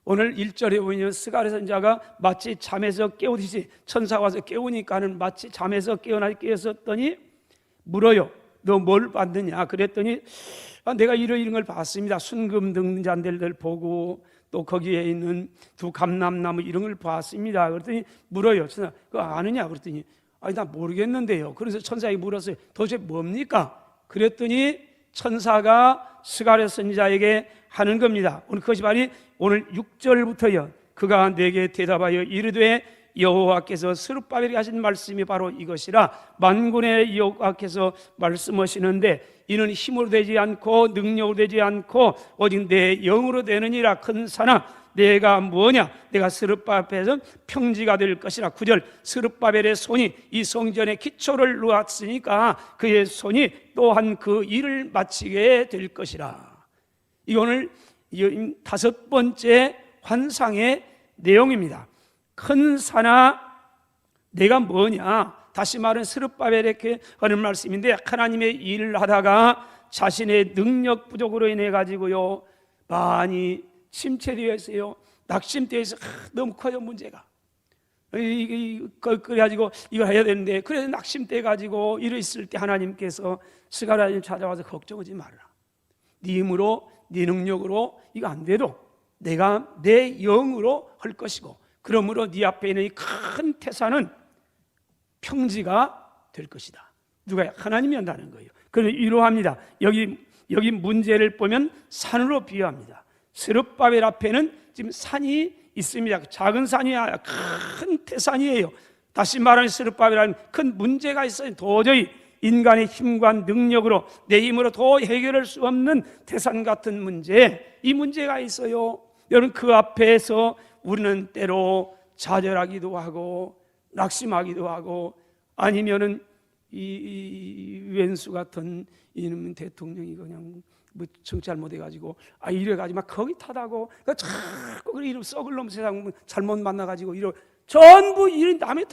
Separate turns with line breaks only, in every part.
오늘 1절에 보면 스가랴 선지자가 마치 잠에서 깨우듯이 천사가 와서 깨우니까는 마치 잠에서 깨었더니 물어요. 너 뭘 봤느냐? 그랬더니 내가 이런 걸 봤습니다. 순금 등잔대를 보고 또 거기에 있는 두 감람나무 이런 걸 봤습니다. 그랬더니 물어요. 천사, 그거 아느냐? 그랬더니 아니 나 모르겠는데요. 그래서 천사에게 물었어요. 도대체 뭡니까? 그랬더니 천사가 스가랴 선지자에게 하는 겁니다. 오늘 그것이 바로 오늘 6절부터요. 그가 내게 대답하여 이르되 여호와께서 스룹바벨에게 하신 말씀이 바로 이것이라. 만군의 여호와께서 말씀하시는데 이는 힘으로 되지 않고 능력으로 되지 않고 오직 내 영으로 되느니라. 큰 산아 내가 뭐냐? 내가 스룹바벨은 평지가 될 것이라. 9절 스룹바벨의 손이 이 성전의 기초를 놓았으니까 그의 손이 또한 그 일을 마치게 될 것이라. 이 오늘 5번째 환상의 내용입니다. 큰 산아 내가 뭐냐? 다시 말은 스룹바벨에게 하는 말씀인데 하나님의 일을 하다가 자신의 능력 부족으로 인해 가지고요 많이 침체되어 있어요. 낙심되어 있어. 너무 커요 문제가. 그래가지고 이걸 해야 되는데 그래서 낙심돼 가지고 이랬을 때 하나님께서 스가랴를 찾아와서 걱정하지 말라. 네 힘으로 네 능력으로 이거 안 돼도 내가 내 영으로 할 것이고 그러므로 네 앞에 있는 이 큰 태산은 평지가 될 것이다. 누가? 하나님이 한다는 거예요. 그래서 위로합니다. 여기 문제를 보면 산으로 비유합니다. 스룹바벨 앞에는 지금 산이 있습니다. 작은 산이 아니라 큰 태산이에요. 다시 말하면 스룹바벨은 큰 문제가 있어요. 도저히 인간의 힘과 능력으로 내 힘으로 더 해결할 수 없는 태산 같은 문제, 이 문제가 있어요. 여러분 그 앞에서 우리는 때로 좌절하기도 하고 낙심하기도 하고 아니면은 이 왼수 같은 이놈 대통령이 그냥 뭐 정치를 못해가지고 이래가지고 막 거기 타다고 자꾸 이런 썩을 놈 세상 잘못 만나가지고 이러 전부 이런 남의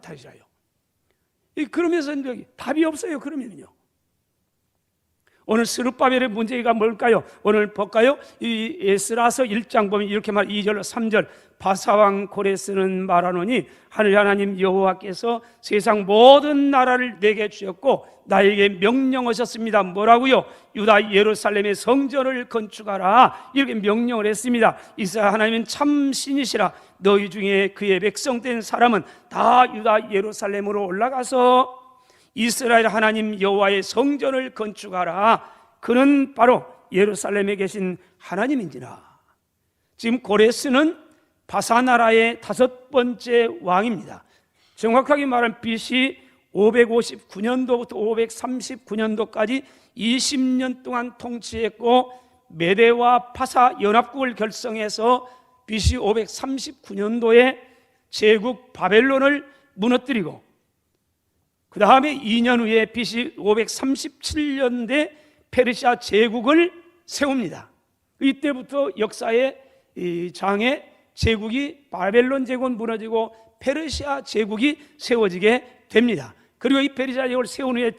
탓이라요. 그러면서 답이 없어요. 그러면요. 오늘 스룹바벨의 문제가 뭘까요? 오늘 볼까요? 이 에스라서 1장 보면 이렇게 2절 3절 바사왕 고레스는 말하노니 하늘 하나님 여호와께서 세상 모든 나라를 내게 주셨고 나에게 명령하셨습니다. 뭐라고요? 유다 예루살렘의 성전을 건축하라 이렇게 명령을 했습니다. 이스라엘 하나님은 참 신이시라. 너희 중에 그의 백성된 사람은 다 유다 예루살렘으로 올라가서 이스라엘 하나님 여호와의 성전을 건축하라. 그는 바로 예루살렘에 계신 하나님인지라. 지금 고레스는 바사나라의 5번째 왕입니다. 정확하게 말하면 BC 559년도부터 539년도까지 20년 동안 통치했고 메대와 파사 연합국을 결성해서 BC 539년도에 제국 바벨론을 무너뜨리고 그 다음에 2년 후에 BC 537년대 페르시아 제국을 세웁니다. 이때부터 역사의 장에 제국이 바벨론 제국은 무너지고 페르시아 제국이 세워지게 됩니다. 그리고 이 페르시아 제국을 세운 후에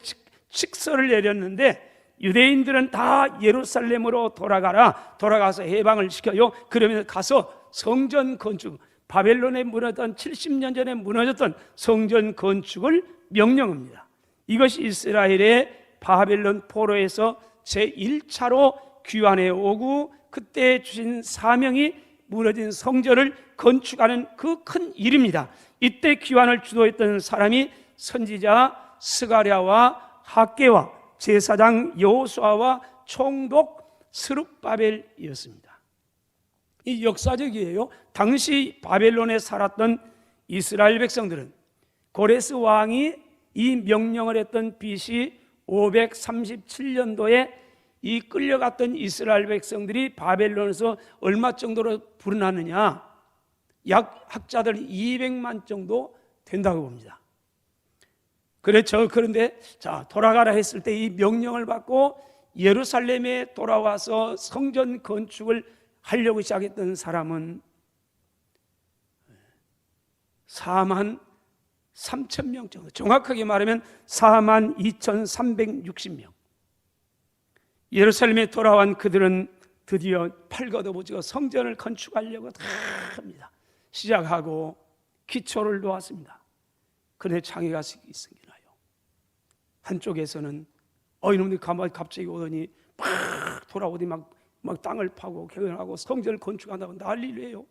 칙서를 내렸는데 유대인들은 다 예루살렘으로 돌아가서 해방을 시켜요. 그러면 가서 성전 건축, 바벨론에 무너졌던 70년 전에 무너졌던 성전 건축을 명령합니다. 이것이 이스라엘의 바벨론 포로에서 제1차로 귀환해 오고 그때 주신 사명이 무너진 성전을 건축하는 그 큰 일입니다. 이때 귀환을 주도했던 사람이 선지자 스가랴와 학개와 제사장 여호수아와 총독 스룹바벨이었습니다. 이 역사적이에요. 당시 바벨론에 살았던 이스라엘 백성들은 고레스 왕이 이 명령을 했던 BC 537년도에 이 끌려갔던 이스라엘 백성들이 바벨론에서 얼마 정도로 불어났느냐? 약 학자들 200만 정도 된다고 봅니다. 그런데 돌아가라 했을 때 이 명령을 받고 예루살렘에 돌아와서 성전 건축을 하려고 시작했던 사람은 4만 3천 명 정도, 정확하게 말하면 4만 2,360명. 예루살렘에 돌아온 그들은 드디어 팔 걷어붙이고 성전을 건축하려고 다 합니다. 시작하고 기초를 놓았습니다. 그런데 장애가 생기나요. 한쪽에서는 이놈들이 갑자기 오더니 막 돌아오더니 막 땅을 파고 개헌하고 성전을 건축한다고 난리를 해요.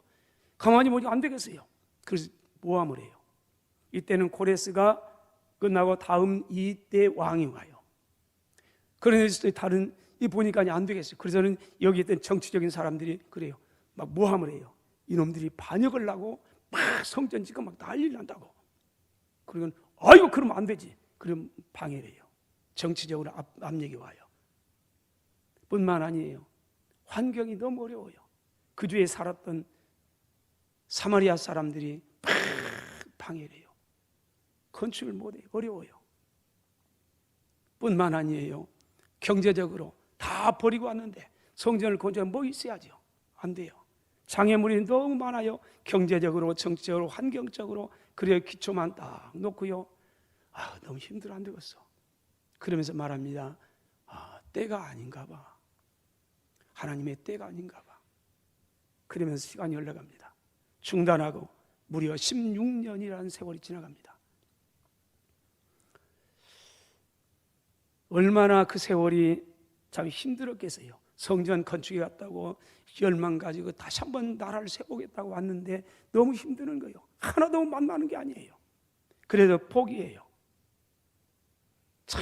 가만히 보니까 안 되겠어요. 그래서 모함을 해요. 이때는 고레스가 끝나고 다음 이때 왕이 와요. 그런데 다른 이 보니까 안 되겠어요. 그래서는 여기 있던 정치적인 사람들이 그래요. 막 모함을 해요. 이놈들이 반역을 하고 막 성전 짓고 막 난리를 난다고. 그러면 아이고 그러면 안 되지. 그럼 방해를 해요. 정치적으로 압력이 와요. 뿐만 아니에요. 환경이 너무 어려워요. 그 주에 살았던 사마리아 사람들이 막 방해를 해요. 건축을 못해요. 어려워요. 뿐만 아니에요. 경제적으로 다 버리고 왔는데 성전을 건축하면 뭐 있어야죠. 안 돼요. 장애물이 너무 많아요. 경제적으로, 정치적으로, 환경적으로. 그래야 기초만 딱 놓고요. 너무 힘들어 안 되겠어. 그러면서 말합니다. 때가 아닌가 봐. 하나님의 때가 아닌가 봐. 그러면서 시간이 흘러갑니다. 중단하고 무려 16년이라는 세월이 지나갑니다. 얼마나 그 세월이 참 힘들었겠어요. 성전 건축에 갔다고 열망 가지고 다시 한번 나라를 세우겠다고 왔는데 너무 힘드는 거예요. 하나도 만나는 게 아니에요. 그래서 포기해요. 참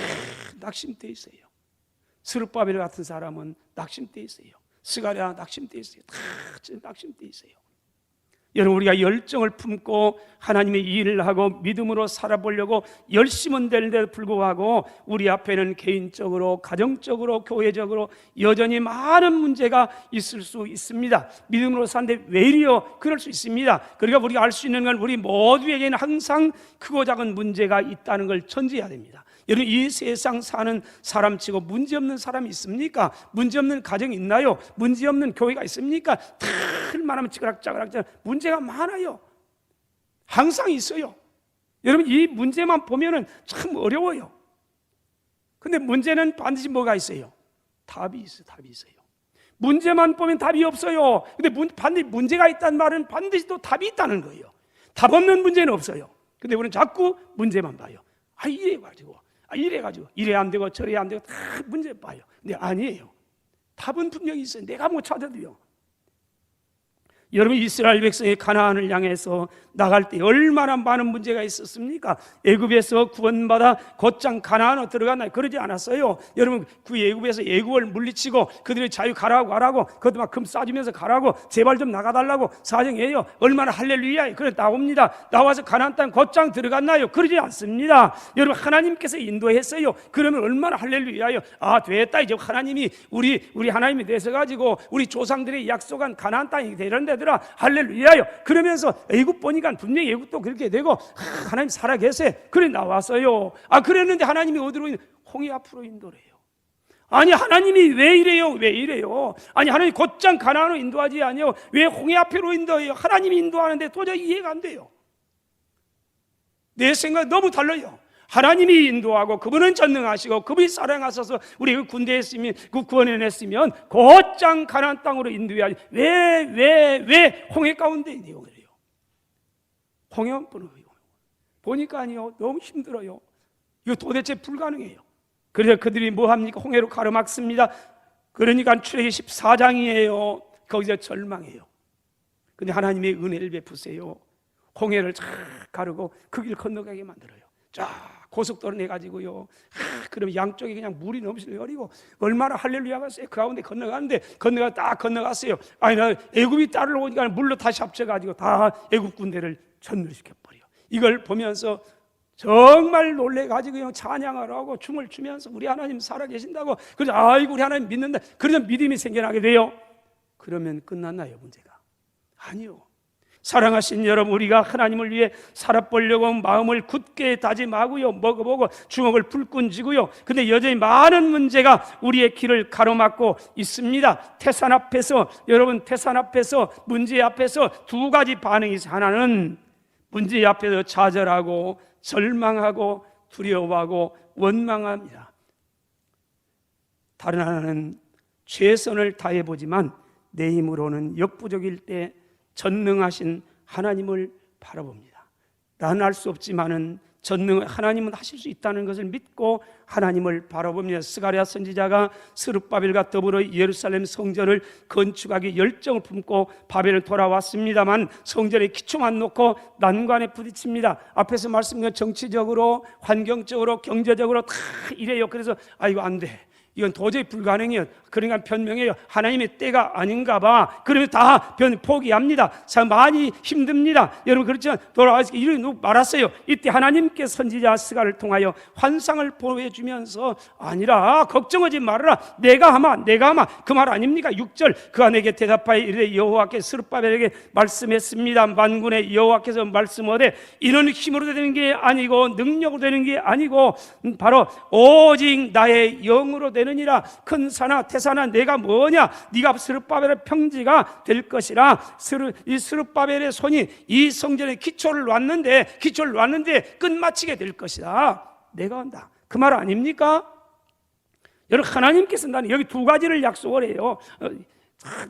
낙심돼 있어요. 스룹바벨 같은 사람은 낙심돼 있어요. 스가랴 낙심돼 있어요. 다 낙심돼 있어요. 여러분, 우리가 열정을 품고 하나님의 일을 하고 믿음으로 살아보려고 열심은 되는데도 불구하고 우리 앞에는 개인적으로, 가정적으로, 교회적으로 여전히 많은 문제가 있을 수 있습니다. 믿음으로 사는데 왜 이리요? 그럴 수 있습니다. 그러니까 우리가 알 수 있는 건 우리 모두에게는 항상 크고 작은 문제가 있다는 걸 전제해야 됩니다. 여러분, 이 세상 사는 사람치고 문제없는 사람이 있습니까? 문제없는 가정이 있나요? 문제없는 교회가 있습니까? 다 말하면 찌그락짜그락 문제가 많아요. 항상 있어요. 여러분, 이 문제만 보면은 참 어려워요. 근데 문제는 반드시 뭐가 있어요? 답이 있어요. 답이 있어요. 문제만 보면 답이 없어요. 근데 반드시 문제가 있다는 말은 반드시 또 답이 있다는 거예요. 답 없는 문제는 없어요. 근데 우리는 자꾸 문제만 봐요. 이래가지고 이래 안 되고 저래 안 되고 다 문제 봐요. 근데 아니에요. 답은 분명히 있어요. 내가 뭐 찾아도요. 여러분, 이스라엘 백성이 가나안을 향해서 나갈 때 얼마나 많은 문제가 있었습니까? 애굽에서 구원받아 곧장 가나안으로 들어갔나요? 그러지 않았어요. 여러분, 그 애굽에서 애국을 물리치고 그들의 자유 가라고 그것도 막 금 싸주면서 가라고 제발 좀 나가달라고 사정해요. 얼마나 할렐루야. 그래 나옵니다. 나와서 가나안 땅 곧장 들어갔나요? 그러지 않습니다. 여러분, 하나님께서 인도했어요. 그러면 얼마나 할렐루야요. 됐다. 이제 하나님이 우리 하나님이 되셔가지고 우리 조상들의 약속한 가나안 땅이 되는데 할렐루야요. 그러면서 애국 보니까 분명히 애국도 그렇게 되고 하나님 살아계세요. 그래 나왔어요. 그랬는데 하나님이 어디로 홍해 앞으로 인도래요. 아니, 하나님이 왜 이래요? 아니, 하나님 곧장 가나안으로 인도하지 아니요. 왜 홍해 앞으로 인도해요? 하나님이 인도하는데 도저히 이해가 안 돼요. 내 생각 너무 달라요. 하나님이 인도하고 그분은 전능하시고 그분이 사랑하셔서 우리 군대에 있으면 그 구원해냈으면 곧장 가나안 땅으로 인도해야지. 왜 홍해 가운데 있네요. 그래요. 홍해 보니까 아니요. 너무 힘들어요. 이거 도대체 불가능해요. 그래서 그들이 뭐 합니까? 홍해로 가로막습니다. 그러니까 출애굽기 14장이에요. 거기서 절망해요. 근데 하나님의 은혜를 베푸세요. 홍해를 쫙 가르고 그 길 건너가게 만들어요. 쫙 고속도로 내가지고요. 그럼 양쪽에 그냥 물이 넘실거리고 얼마나 할렐루야가 있어요. 그 가운데 건너가는데 딱 건너갔어요. 나 애굽이 따르러 오니까 물로 다시 합쳐가지고 다 애굽 군대를 전멸시켜버려. 이걸 보면서 정말 놀래가지고 찬양을 하고 춤을 추면서 우리 하나님 살아계신다고. 그래서 아이고 우리 하나님 믿는다. 그래서 믿음이 생겨나게 돼요. 그러면 끝났나요, 문제가? 아니요. 사랑하신 여러분, 우리가 하나님을 위해 살아보려고 마음을 굳게 다짐하고요, 먹어보고 주먹을 불끈 쥐고요. 근데 여전히 많은 문제가 우리의 길을 가로막고 있습니다. 태산 앞에서, 여러분, 태산 앞에서, 문제 앞에서 두 가지 반응이 있어요. 하나는 문제 앞에서 좌절하고 절망하고 두려워하고 원망합니다. 다른 하나는 최선을 다해보지만 내 힘으로는 역부족일 때 전능하신 하나님을 바라봅니다. 나는 알 수 없지만은 하나님은 하실 수 있다는 것을 믿고 하나님을 바라봅니다. 스가랴 선지자가 스룹바벨과 더불어 예루살렘 성전을 건축하기 열정을 품고 바벨을 돌아왔습니다만 성전에 기초만 놓고 난관에 부딪힙니다. 앞에서 말씀드린 정치적으로, 환경적으로, 경제적으로 다 이래요. 그래서 이거 안 돼, 이건 도저히 불가능해요. 그러니까 변명해요. 하나님의 때가 아닌가 봐. 그러면 다 포기합니다. 참 많이 힘듭니다. 여러분 그렇지만 돌아와서 이렇게 말았어요. 이때 하나님께 선지자 스가를 통하여 환상을 보여주면서 아니라 걱정하지 말아라. 내가 하마 그 말 아닙니까? 6절 그가 내게 대답하여 이르되 여호와께 스룹바벨에게 말씀했습니다. 만군의 여호와께서 말씀하되 이는 힘으로 되는 게 아니고 능력으로 되는 게 아니고 바로 오직 나의 영으로 되느니라. 큰 산아 태산아 내가 뭐냐? 네가 스룹바벨의 평지가 될 것이라. 이 스룹바벨의 손이 이 성전의 기초를 놨는데 끝마치게 될 것이다. 내가 한다. 그 말 아닙니까? 여러분 하나님께서 나는 여기 두 가지를 약속을 해요.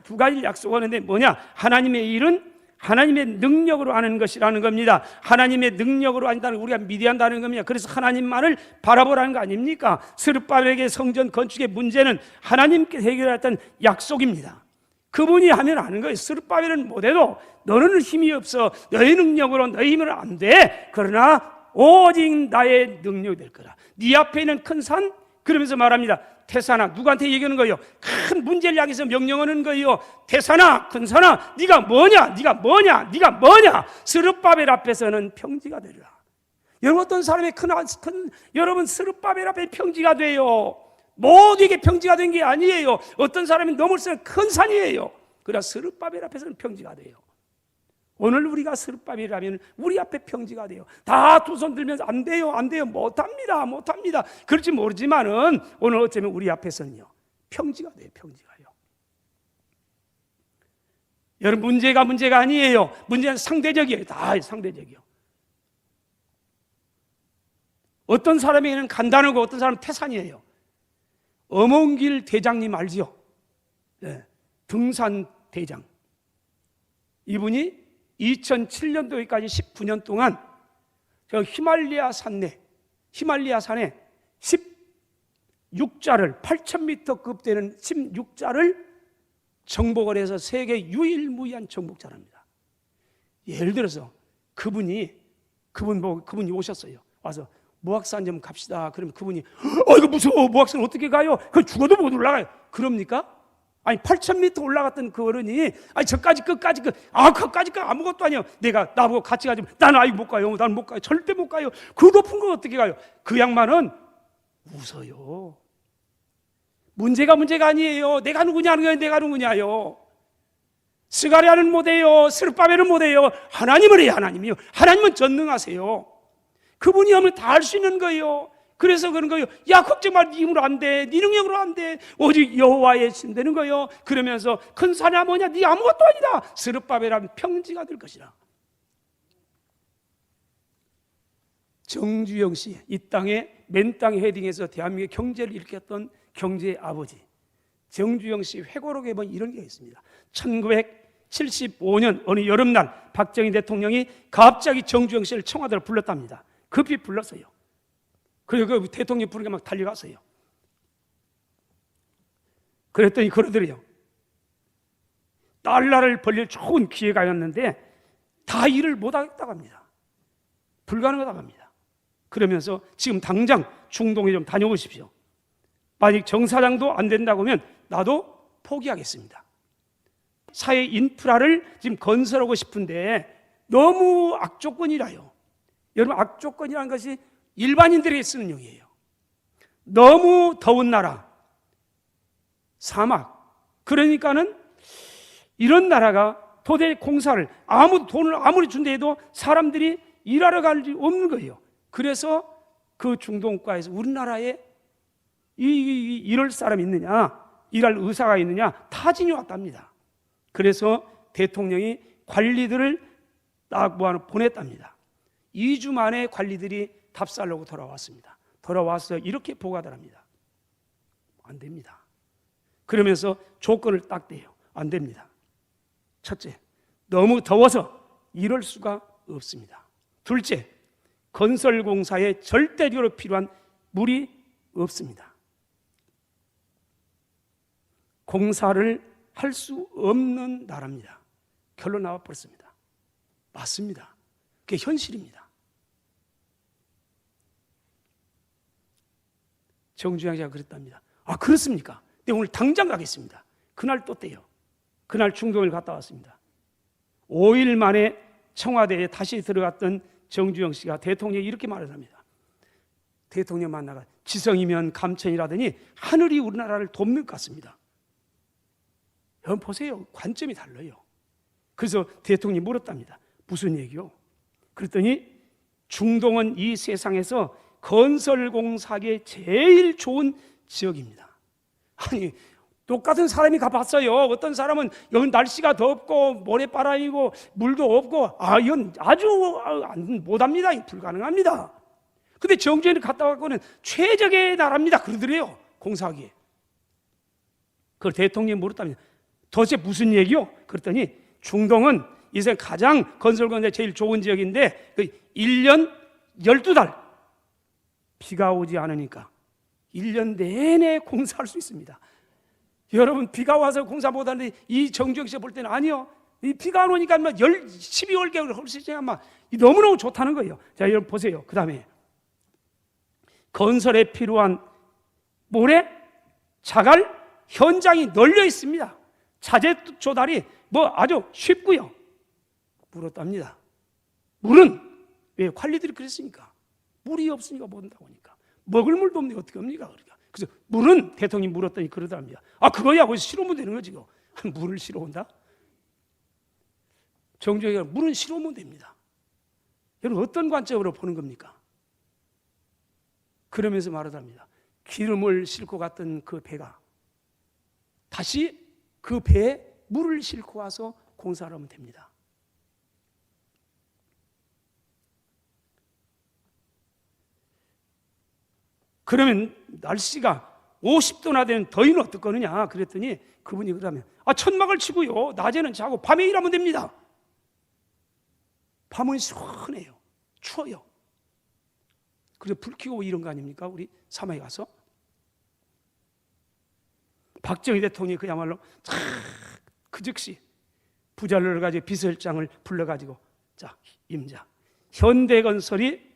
두 가지를 약속하는데 뭐냐? 하나님의 일은 하나님의 능력으로 하는 것이라는 겁니다. 하나님의 능력으로 한다는 우리가 믿어야 한다는 겁니다. 그래서 하나님만을 바라보라는 거 아닙니까? 스룹바벨에게 성전 건축의 문제는 하나님께 해결했던 약속입니다. 그분이 하면 아는 거예요. 스룹바벨은 못해도 너는 힘이 없어. 너의 능력으로 너의 힘으로 안 돼. 그러나 오직 나의 능력이 될 거라. 네 앞에 있는 큰 산, 그러면서 말합니다. 태산아, 누구한테 얘기하는 거예요? 큰 문제를 향해서 명령하는 거예요. 태산아, 큰 산아, 네가 뭐냐? 스룹바벨 앞에서는 평지가 되리라. 여러분 어떤 사람이 여러분 스룹바벨 앞에 평지가 돼요. 모두에게 평지가 된 게 아니에요. 어떤 사람이 넘을 수 있는 큰 산이에요. 그러나 스룹바벨 앞에서는 평지가 돼요. 오늘 우리가 스룹바벨이라면 우리 앞에 평지가 돼요. 다 두 손 들면서 안 돼요, 못합니다. 그렇지 모르지만은 오늘 어쩌면 우리 앞에서는요 평지가 돼요. 평지가요. 여러분 문제가 아니에요. 문제는 상대적이에요. 다 상대적이요. 어떤 사람에게는 간단하고 어떤 사람은 태산이에요. 엄원길 대장님 알지요? 네, 등산 대장. 이분이 2007년도까지 19년 동안 히말라야 산에 16자를 8,000m급 되는 16자를 정복을 해서 세계 유일무이한 정복자랍니다. 예를 들어서 그분이 오셨어요. 와서 모악산 좀 갑시다. 그러면 그분이 이거 무서워. 모악산 어떻게 가요? 그 죽어도 못 올라가요. 그럽니까? 8,000m 올라갔던 그 어른이 저까지 끝까지 거기까지 아무것도 아니에요. 나보고 같이 가지. 나는 못 가요. 절대 못 가요. 그 높은 거 어떻게 가요? 그 양반은 웃어요. 문제가 아니에요. 내가 누구냐는 거예요. 내가 누구냐요. 스가랴는 못해요. 스룹바벨은 못해요. 하나님을 해요. 하나님이요. 하나님은 전능하세요. 그분이 하면 다 할 수 있는 거예요. 그래서 그런 거예요. 야 걱정 마. 네 힘으로 안 돼. 네 능력으로 안 돼. 오직 여호와의 힘 되는 거예요. 그러면서 큰 산이야 뭐냐? 네 아무것도 아니다. 스룹바벨은 평지가 될 것이라. 정주영 씨, 이 땅에 맨 땅에 헤딩해서 대한민국의 경제를 일으켰던 경제의 아버지 정주영 씨 회고록에 보면 이런 게 있습니다. 1975년 어느 여름날 박정희 대통령이 갑자기 정주영 씨를 청와대로 불렀답니다. 급히 불렀어요. 그리고 그 대통령이 부르게 막 달려갔어요. 그랬더니 그러더래요. 달러를 벌릴 좋은 기회가였는데 다 일을 못하겠다고 합니다. 불가능하다고 합니다. 그러면서 지금 당장 중동에 좀 다녀오십시오. 만약 정사장도 안 된다고 하면 나도 포기하겠습니다. 사회 인프라를 지금 건설하고 싶은데 너무 악조건이라요. 여러분 악조건이라는 것이 일반인들에게 쓰는 용이에요. 너무 더운 나라, 사막. 그러니까는 이런 나라가 도대 공사를 돈을 아무리 준다 해도 사람들이 일하러 갈 수 없는 거예요. 그래서 그 중동국가에서 우리나라에 일할 사람이 있느냐, 일할 의사가 있느냐 타진이 왔답니다. 그래서 대통령이 관리들을 딱 보냈답니다. 2주 만에 관리들이 답살로고 돌아왔습니다. 돌아와서 이렇게 보고하더랍니다. 안 됩니다. 그러면서 조건을 딱 대요. 안 됩니다. 첫째, 너무 더워서 이럴 수가 없습니다. 둘째, 건설공사에 절대적으로 필요한 물이 없습니다. 공사를 할 수 없는 나라입니다. 결론 나와버렸습니다. 맞습니다. 그게 현실입니다. 정주영씨가 그랬답니다. 아, 그렇습니까? 네, 오늘 당장 가겠습니다. 그날 또 떼요. 그날 중동을 갔다 왔습니다. 5일 만에 청와대에 다시 들어갔던 정주영 씨가 대통령이 이렇게 말을 합니다. 대통령 만나가 지성이면 감천이라더니 하늘이 우리나라를 돕는 것 같습니다. 여러분 보세요. 관점이 달라요. 그래서 대통령이 물었답니다. 무슨 얘기요? 그랬더니 중동은 이 세상에서 건설공사에 제일 좋은 지역입니다. 아니, 똑같은 사람이 가봤어요. 어떤 사람은 여기 날씨가 덥고 모래바람이고 물도 없고 이건 아주 못합니다. 불가능합니다. 근데 정주행을 갔다 왔고는 최적의 나라입니다. 그러더래요. 공사하기에. 그걸 대통령이 물었답니다. 도대체 무슨 얘기요? 그랬더니 중동은 이 세상 가장 건설공사에 제일 좋은 지역인데 1년 12달 비가 오지 않으니까 1년 내내 공사할 수 있습니다. 여러분 비가 와서 공사 못하는데 이 정주영 씨가 볼 때는 아니요. 이 비가 안 오니까 12월경을 훨씬 막 너무너무 좋다는 거예요. 자, 여러분 보세요. 그 다음에 건설에 필요한 모래, 자갈, 현장이 널려 있습니다. 자재 조달이 아주 쉽고요. 물었답니다. 물은 왜 관리들이 그랬으니까 물이 없으니까 못 온다고 하니까 먹을 물도 없는데 어떻게 합니까? 그러니까. 그래서 물은 대통령이 물었더니 그러더랍니다. 그거야 거기서 실어오면 되는 거지. 물을 실어온다? 정주영이가 물은 실어오면 됩니다. 여러분 어떤 관점으로 보는 겁니까? 그러면서 말하답니다. 기름을 싣고 갔던 그 배가 다시 그 배에 물을 싣고 와서 공사를 하면 됩니다. 그러면 날씨가 50도나 되는 더위는 어떡하느냐 그랬더니 그분이 그러면 천막을 치고요. 낮에는 자고 밤에 일하면 됩니다. 밤은 시원해요. 추워요. 그래서 불 켜고 이런 거 아닙니까? 우리 사막에 가서. 박정희 대통령이 그야말로 그 즉시 부자를 가지고 비서실장을 불러가지고 자, 임자. 현대건설이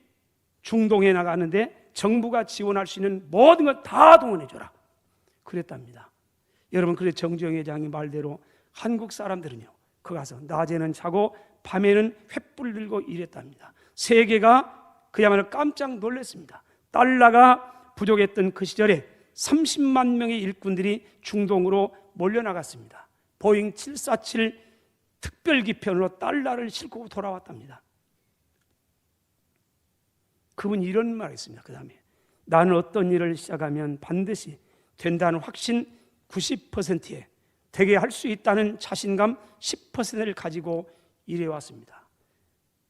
중동에 나가는데 정부가 지원할 수 있는 모든 걸 다 동원해줘라. 그랬답니다. 여러분, 그래 정주영 회장이 말대로 한국 사람들은요, 그 가서 낮에는 자고 밤에는 횃불 들고 일했답니다. 세계가 그야말로 깜짝 놀랐습니다. 달러가 부족했던 그 시절에 30만 명의 일꾼들이 중동으로 몰려나갔습니다. 보잉 747 특별기편으로 달러를 싣고 돌아왔답니다. 그분이 이런 말을 했습니다. 그 다음에 나는 어떤 일을 시작하면 반드시 된다는 확신 90%에 되게 할 수 있다는 자신감 10%를 가지고 일해왔습니다.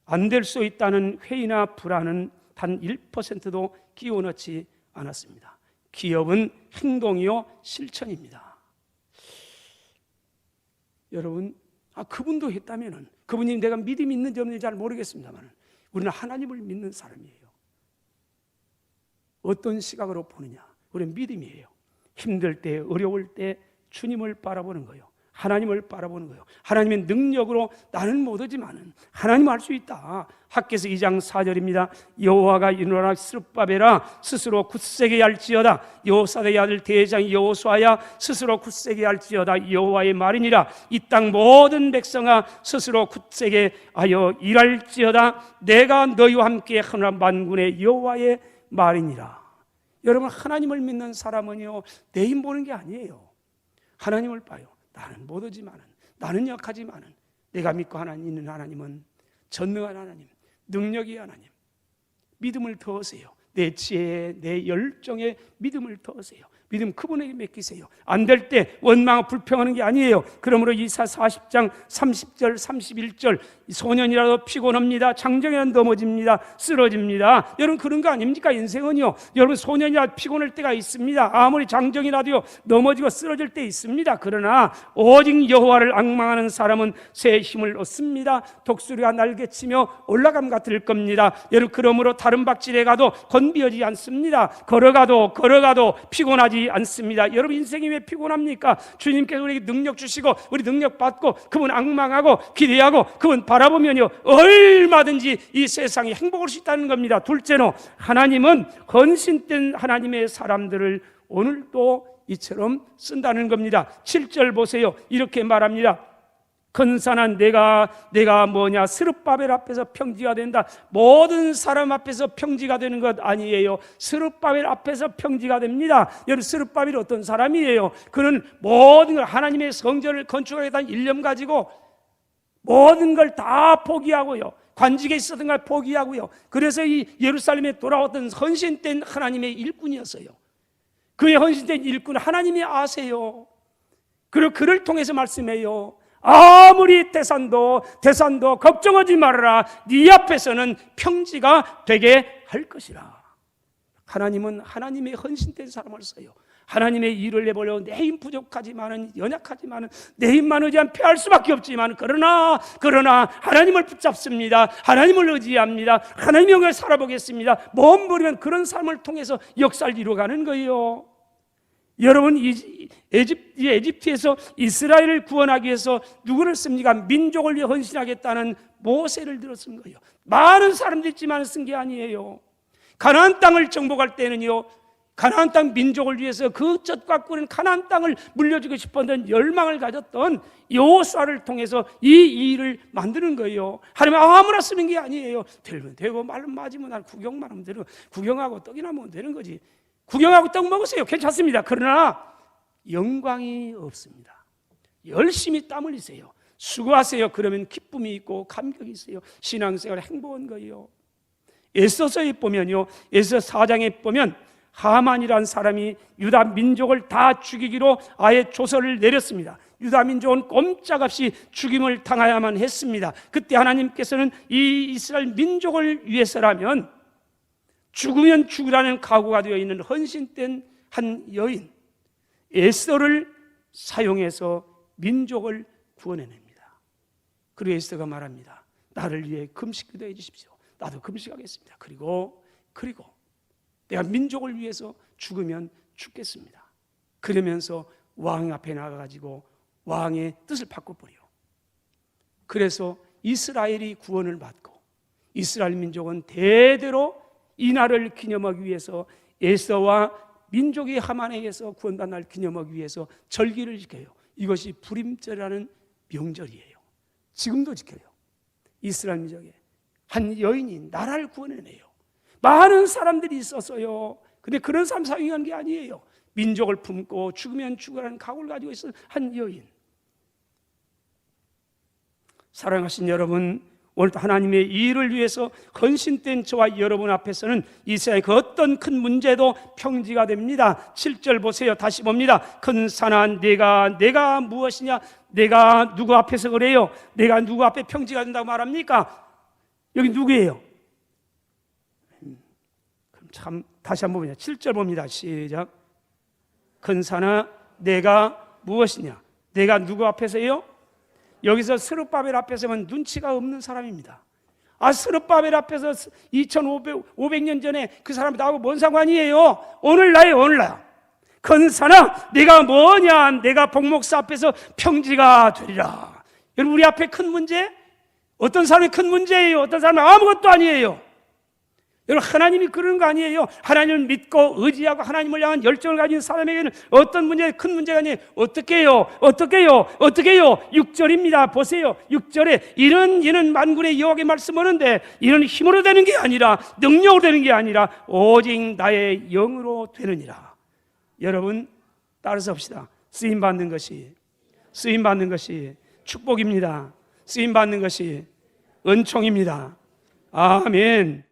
안 될 수 있다는 회의나 불안은 단 1%도 끼워 넣지 않았습니다. 기업은 행동이요 실천입니다. 여러분, 그분도 했다면은 그분이 내가 믿음이 있는지 없는지 잘 모르겠습니다만 우리는 하나님을 믿는 사람이에요. 어떤 시각으로 보느냐? 우리는 믿음이에요. 힘들 때, 어려울 때 주님을 바라보는 거예요. 하나님을 바라보는 거예요. 하나님의 능력으로 나는 못하지만은 하나님은 할 수 있다. 학개서 2장 4절입니다. 여호와가 이르노라 스룹바벨아 스스로 굳세게 할지어다. 여호사닥의 아들 대장 여호수아야 스스로 굳세게 할지어다. 여호와의 말이니라. 이 땅 모든 백성아 스스로 굳세게 하여 일할지어다. 내가 너희와 함께 하노라. 만군의 여호와의 말이니라. 여러분, 하나님을 믿는 사람은요 내 힘 보는 게 아니에요. 하나님을 봐요. 나는 못하지만은, 나는 약하지만은 내가 믿고 하나님 있는 하나님은 전능한 하나님, 능력의 하나님. 믿음을 더하세요. 내 지혜에, 내 열정에 믿음을 더하세요. 믿음 그분에게 맡기세요. 안 될 때 원망하고 불평하는 게 아니에요. 그러므로 이사 40장 30절 31절 소년이라도 피곤합니다. 장정이라도 넘어집니다. 쓰러집니다. 여러분 그런 거 아닙니까? 인생은요. 여러분 소년이라도 피곤할 때가 있습니다. 아무리 장정이라도요 넘어지고 쓰러질 때 있습니다. 그러나 오직 여호와를 앙망하는 사람은 새 힘을 얻습니다. 독수리가 날개치며 올라감 같을 겁니다. 여러분 그러므로 다른 박질에 가도 건비어지지 않습니다. 걸어가도 피곤하지 않습니다. 여러분 인생이 왜 피곤합니까? 주님께서 우리에게 능력 주시고 우리 능력 받고 그분 앙망하고 기대하고 그분 바라보면요 얼마든지 이 세상에 행복할 수 있다는 겁니다. 둘째로 하나님은 헌신된 하나님의 사람들을 오늘도 이처럼 쓴다는 겁니다. 7절 보세요. 이렇게 말합니다. 근사한 내가 뭐냐 스룹바벨 앞에서 평지가 된다. 모든 사람 앞에서 평지가 되는 것 아니에요. 스룹바벨 앞에서 평지가 됩니다. 여러분 스룹바벨이 어떤 사람이에요? 그는 모든 걸 하나님의 성전을 건축하겠다는 일념 가지고 모든 걸 다 포기하고요, 관직에 있었던 걸 포기하고요, 그래서 이 예루살렘에 돌아왔던 헌신된 하나님의 일꾼이었어요. 그의 헌신된 일꾼 하나님이 아세요. 그리고 그를 통해서 말씀해요. 아무리 대산도 걱정하지 말아라. 네 앞에서는 평지가 되게 할 것이라. 하나님은 하나님의 헌신된 사람을 써요. 하나님의 일을 내보려고 내 힘 부족하지만은 연약하지만은 내 힘만 의지하면 패할 수밖에 없지만 그러나 하나님을 붙잡습니다. 하나님을 의지합니다. 하나님의 영광을 살아보겠습니다. 몸부리면 그런 삶을 통해서 역사를 이루어가는 거예요. 여러분 에집트에서 이스라엘을 구원하기 위해서 누구를 씁니까? 민족을 위해 헌신하겠다는 모세를 들어 쓴 거예요. 많은 사람들이 있지만 쓴 게 아니에요. 가나안 땅을 정복할 때는요, 가나안 땅 민족을 위해서 그 젖과 꿀은 가나안 땅을 물려주고 싶었던 열망을 가졌던 여호수아를 통해서 이 일을 만드는 거예요. 하나님 아무나 쓰는 게 아니에요. 되면 되고 말면 맞으면 난 구경만 하면 되는, 구경하고 떡이나 먹으면 되는 거지. 구경하고 떡 먹으세요. 괜찮습니다. 그러나 영광이 없습니다. 열심히 땀 흘리세요. 수고하세요. 그러면 기쁨이 있고 감격이 있어요. 신앙생활 행복한 거예요. 에스더서에 보면요, 에스더 4장에 보면 하만이라는 사람이 유다 민족을 다 죽이기로 아예 조서를 내렸습니다. 유다 민족은 꼼짝없이 죽임을 당해야만 했습니다. 그때 하나님께서는 이 이스라엘 민족을 위해서라면 죽으면 죽으라는 각오가 되어 있는 헌신된 한 여인 에스더를 사용해서 민족을 구원해냅니다. 그리고 에스더가 말합니다. 나를 위해 금식 기도해 주십시오. 나도 금식하겠습니다. 그리고 내가 민족을 위해서 죽으면 죽겠습니다. 그러면서 왕 앞에 나가가지고 왕의 뜻을 바꿔버려. 그래서 이스라엘이 구원을 받고 이스라엘 민족은 대대로 이 날을 기념하기 위해서 에스더와 민족이 하만에 의해서 구원받은 날 기념하기 위해서 절기를 지켜요. 이것이 부림절이라는 명절이에요. 지금도 지켜요. 이스라엘 민족에 한 여인이 나라를 구원해내요. 많은 사람들이 있었어요. 근데 그런 사람 사용한 게 아니에요. 민족을 품고 죽으면 죽으라는 각오를 가지고 있었던 한 여인. 사랑하신 여러분, 오늘도 하나님의 일을 위해서 헌신된 저와 여러분 앞에서는 이 세상의 그 어떤 큰 문제도 평지가 됩니다. 7절 보세요. 다시 봅니다. 큰 산아 내가 무엇이냐? 내가 누구 앞에서 그래요? 내가 누구 앞에 평지가 된다고 말합니까? 여기 누구예요? 그럼 참 다시 한번 보자. 7절 봅니다. 시작. 큰 산아 내가 무엇이냐? 내가 누구 앞에서요? 여기서 스룹바벨 앞에서는 눈치가 없는 사람입니다. 스룹바벨 앞에서 2500년 전에 그 사람이 나하고 뭔 상관이에요? 오늘날이에요. 오늘날. 큰 산아 내가 뭐냐? 내가 복목사 앞에서 평지가 되리라. 여러분 우리 앞에 큰 문제? 어떤 사람이 큰 문제예요? 어떤 사람은 아무것도 아니에요. 여러분 하나님이 그러는 거 아니에요. 하나님을 믿고 의지하고 하나님을 향한 열정을 가진 사람에게는 어떤 문제, 큰 문제가 아니에요. 어떻게 해요? 6절입니다. 보세요. 6절에 이는 만군의 여호와의 말씀하는데 이는 힘으로 되는 게 아니라 능력으로 되는 게 아니라 오직 나의 영으로 되느니라. 여러분 따라서 합시다. 쓰임받는 것이 축복입니다. 쓰임받는 것이 은총입니다. 아멘.